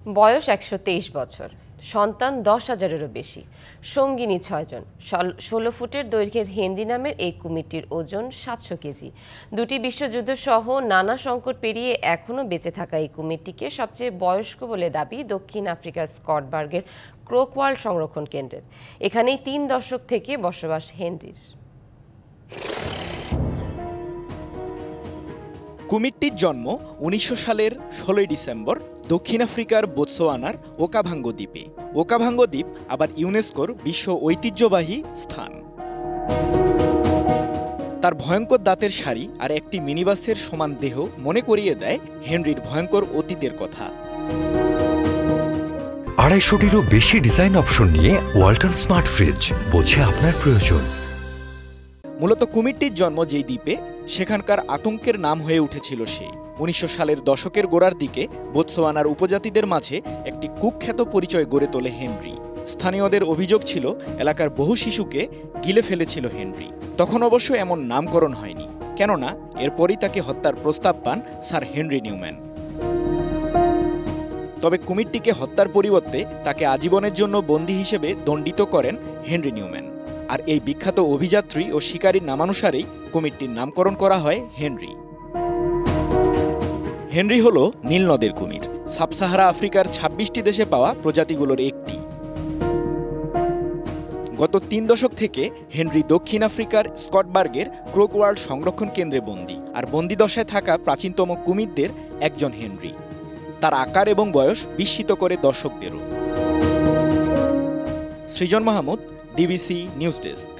বয়স ১২৩ বছর, সন্তান ১০,০০০-এরও বেশি, সঙ্গিনী ৬ জন। ১৬ ফুটের দৈর্ঘ্যের হেনরি নামের এই কুমিরটির ওজন ৭০০ কেজি। দুটি বিশ্বযুদ্ধ সহ নানা সংকট পেরিয়ে এখনও বেঁচে থাকা এই কুমিরটিকে সবচেয়ে বয়স্ক বলে দাবি দক্ষিণ আফ্রিকার স্কটবার্গের ক্রোকওয়াল্ড সংরক্ষণ কেন্দ্রের। এখানেই ৩ দশক থেকে বসবাস হেনরির। কুমিরটির জন্ম ১৯০০ সালের ১৬ ডিসেম্বর দক্ষিণ আফ্রিকার বোতসোয়ানার ওকাভাঙ্গো দ্বীপে। ওকাভাঙ্গো দ্বীপ আবার ইউনেস্কোর বিশ্ব ঐতিহ্যবাহী স্থান। তার ভয়ঙ্কর দাঁতের সারি আর একটি মিনিবাসের সমান দেহ মনে করিয়ে দেয় হেনরির ভয়ঙ্কর অতীতের কথা। ২৫০টিরও বেশি ডিজাইন অপশন নিয়ে ওয়ালটন স্মার্ট ফ্রিজ, বোঝে আপনার প্রয়োজন। মূলত কুমিরটির জন্ম যেই দ্বীপে, সেখানকার আতঙ্কের নাম হয়ে উঠেছিল সে। ১৯০০ সালের দশকের গোড়ার দিকে বোতসোয়ানার উপজাতিদের মাঝে একটি কুখ্যাত পরিচয় গড়ে তোলে হেনরি। স্থানীয়দের অভিযোগ ছিল এলাকার বহু শিশুকে গিলে ফেলেছিল হেনরি। তখন অবশ্য এমন নামকরণ হয়নি, কেননা এরপরই তাকে হত্যার প্রস্তাব পান স্যার হেনরি নিউম্যান। তবে কুমিরটিকে হত্যার পরিবর্তে তাকে আজীবনের জন্য বন্দী হিসেবে দণ্ডিত করেন হেনরি নিউম্যান। আর এই বিখ্যাত অভিযাত্রী ও শিকারীর নামানুসারেই কুমিরটির নামকরণ করা হয় হেনরি। হেনরি হল নীল নদের কুমির, সাব-সাহারা আফ্রিকার ২৬টি দেশে পাওয়া প্রজাতিগুলোর একটি। গত ৩ দশক থেকে হেনরি দক্ষিণ আফ্রিকার স্কটবার্গের ক্রোকওয়াল্ড সংরক্ষণ কেন্দ্রে বন্দী, আর বন্দিদশায় থাকা প্রাচীনতম কুমিরদের একজন হেনরি। তার আকার এবং বয়স বিস্মিত করে দর্শকদেরও। সৃজন মাহমুদ, ডিবিসি নিউজ ডেস্ক।